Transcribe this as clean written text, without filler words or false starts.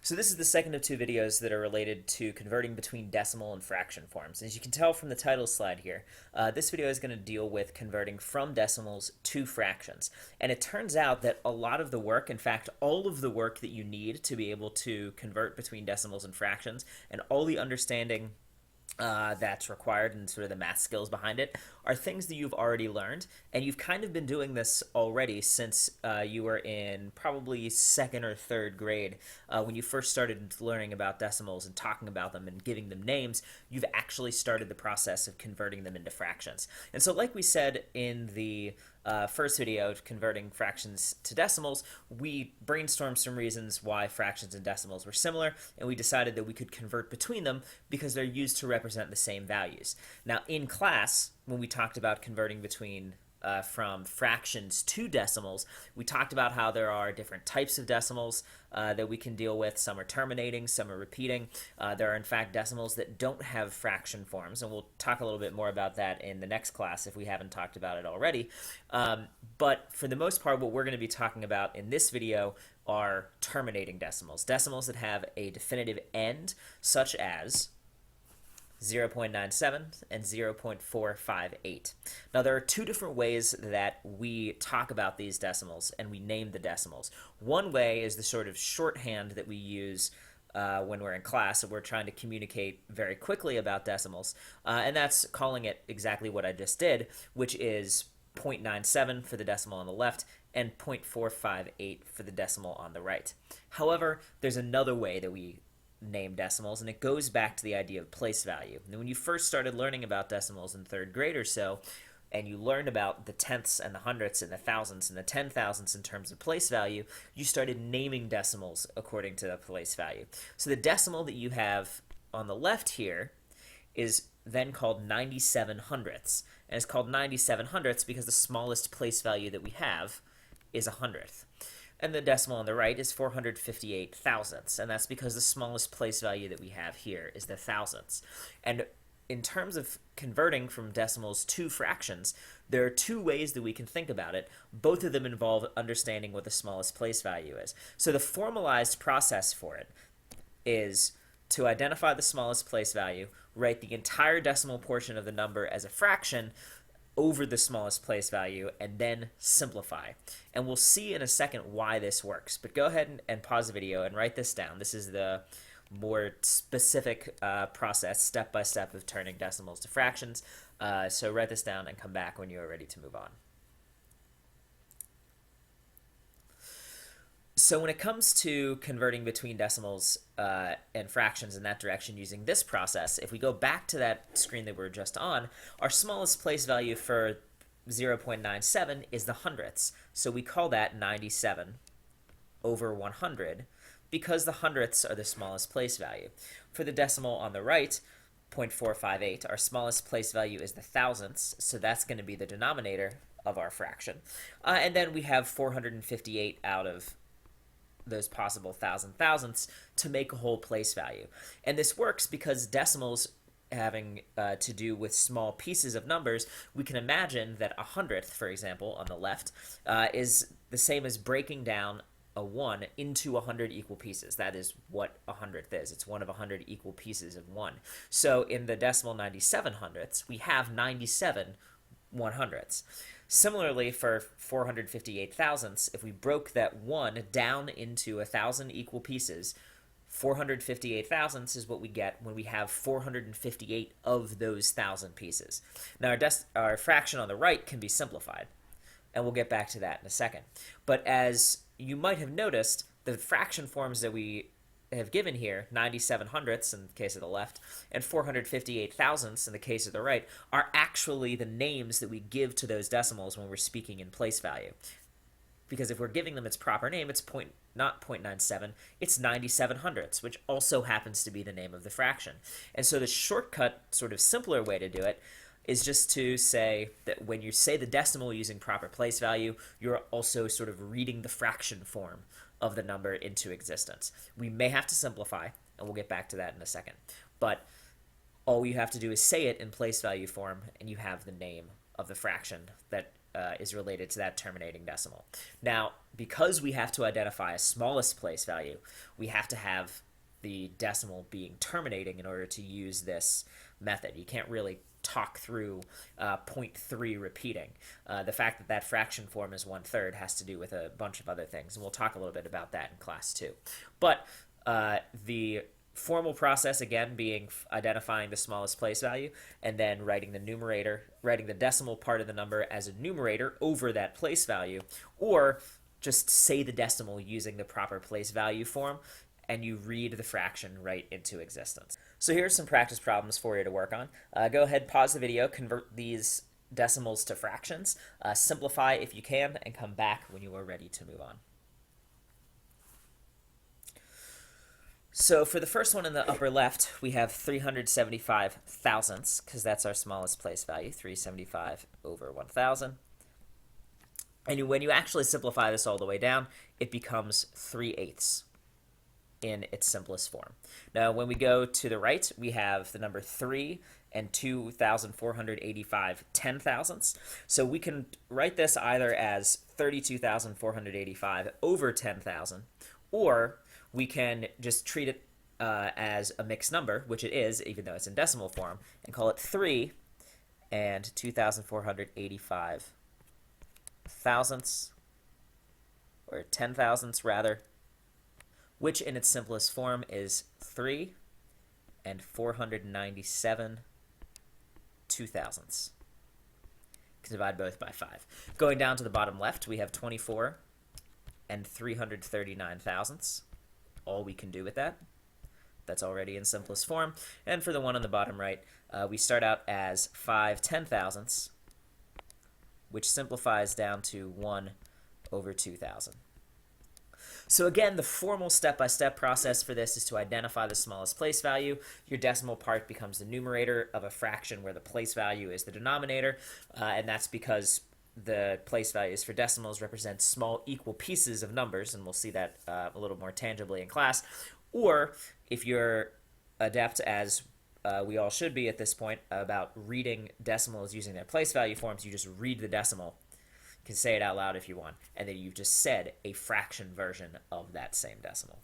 So this is the second of two videos that are related to converting between decimal and fraction forms. As you can tell from the title slide here, this video is going to deal with converting from decimals to fractions. And it turns out that a lot of the work, in fact, all of the work that you need to be able to convert between decimals and fractions, and all the understanding that's required and sort of the math skills behind it are things that you've already learned, and you've kind of been doing this already since you were in probably second or third grade. When you first started learning about decimals and talking about them and giving them names, you've actually started the process of converting them into fractions. And so like we said in the first video of converting fractions to decimals, we brainstormed some reasons why fractions and decimals were similar, and we decided that we could convert between them because they're used to represent the same values. Now, in class, when we talked about converting between from fractions to decimals, we talked about how there are different types of decimals that we can deal with. Some are terminating, some are repeating. There are, in fact, decimals that don't have fraction forms, and we'll talk a little bit more about that in the next class if we haven't talked about it already. But for the most part, what we're going to be talking about in this video are terminating decimals, decimals that have a definitive end, such as 0.97 and 0.458. Now, there are two different ways that we talk about these decimals and we name the decimals. One way is the sort of shorthand that we use when we're in class and we're trying to communicate very quickly about decimals, and that's calling it exactly what I just did, which is 0.97 for the decimal on the left and 0.458 for the decimal on the right. However, there's another way that we name decimals, and it goes back to the idea of place value. And when you first started learning about decimals in third grade or so, and you learned about the tenths and the hundredths and the thousandths and the 10,000ths in terms of place value, you started naming decimals according to the place value. So the decimal that you have on the left here is then called 97 hundredths, and it's called 97 hundredths because the smallest place value that we have is a hundredth. And the decimal on the right is 458 thousandths, and that's because the smallest place value that we have here is the thousandths. And in terms of converting from decimals to fractions, there are two ways that we can think about it. Both of them involve understanding what the smallest place value is. So the formalized process for it is to identify the smallest place value, write the entire decimal portion of the number as a fraction over the smallest place value, and then simplify. And we'll see in a second why this works. But go ahead and pause the video and write this down. This is the more specific process, step by step, of turning decimals to fractions. So write this down and come back when you are ready to move on. So when it comes to converting between decimals and fractions in that direction using this process, if we go back to that screen that we were just on, our smallest place value for 0.97 is the hundredths. So we call that 97 over 100 because the hundredths are the smallest place value. For the decimal on the right, 0.458, our smallest place value is the thousandths, so that's going to be the denominator of our fraction. And then we have 458 out of those possible thousandths to make a whole place value. And this works because decimals having to do with small pieces of numbers, we can imagine that a hundredth, for example, on the left, is the same as breaking down a 1 into 100 equal pieces. That is what a hundredth is. It's one of 100 equal pieces of 1. So in the decimal 97 hundredths, we have 97 100ths. Similarly, for 458 thousandths, if we broke that 1 down into 1,000 equal pieces, 458 thousandths is what we get when we have 458 of those 1,000 pieces. Now, our fraction on the right can be simplified, and we'll get back to that in a second. But as you might have noticed, the fraction forms that we have given here, 97 hundredths in the case of the left, and 458 thousandths in the case of the right, are actually the names that we give to those decimals when we're speaking in place value. Because if we're giving them its proper name, it's not 0.97, it's 97 hundredths, which also happens to be the name of the fraction. And so the shortcut, sort of simpler way to do it is just to say that when you say the decimal using proper place value, you're also sort of reading the fraction form of the number into existence. We may have to simplify, and we'll get back to that in a second. But all you have to do is say it in place value form, and you have the name of the fraction that is related to that terminating decimal. Now, because we have to identify a smallest place value, we have to have the decimal being terminating in order to use this method. You can't really talk through 0.3 repeating. The fact that that fraction form is 1/3 has to do with a bunch of other things, and we'll talk a little bit about that in class too. But the formal process, again, being identifying the smallest place value and then writing the decimal part of the number as a numerator over that place value, or just say the decimal using the proper place value form, and you read the fraction right into existence. So here's some practice problems for you to work on. Go ahead, pause the video, convert these decimals to fractions, simplify if you can, and come back when you are ready to move on. So for the first one in the upper left, we have 375 thousandths, because that's our smallest place value, 375 over 1,000. And when you actually simplify this all the way down, it becomes 3/8 in its simplest form. Now, when we go to the right, we have the number 3 and 2,485 10,000ths. So we can write this either as 32,485 over 10,000, or we can just treat it as a mixed number, which it is, even though it's in decimal form, and call it 3 and 2,485 thousandths, or 10,000ths rather, which in its simplest form is 3 and 497 2,000ths. You can divide both by 5. Going down to the bottom left, we have 24 and 339 thousandths. All we can do with that. That's already in simplest form. And for the one on the bottom right, we start out as 5 10,000ths, which simplifies down to 1 over 2,000. So again, the formal step-by-step process for this is to identify the smallest place value. Your decimal part becomes the numerator of a fraction where the place value is the denominator, and that's because the place values for decimals represent small equal pieces of numbers, and we'll see that a little more tangibly in class. Or if you're adept, as we all should be at this point, about reading decimals using their place value forms, you just read the decimal. You can say it out loud if you want, and then you've just said a fraction version of that same decimal.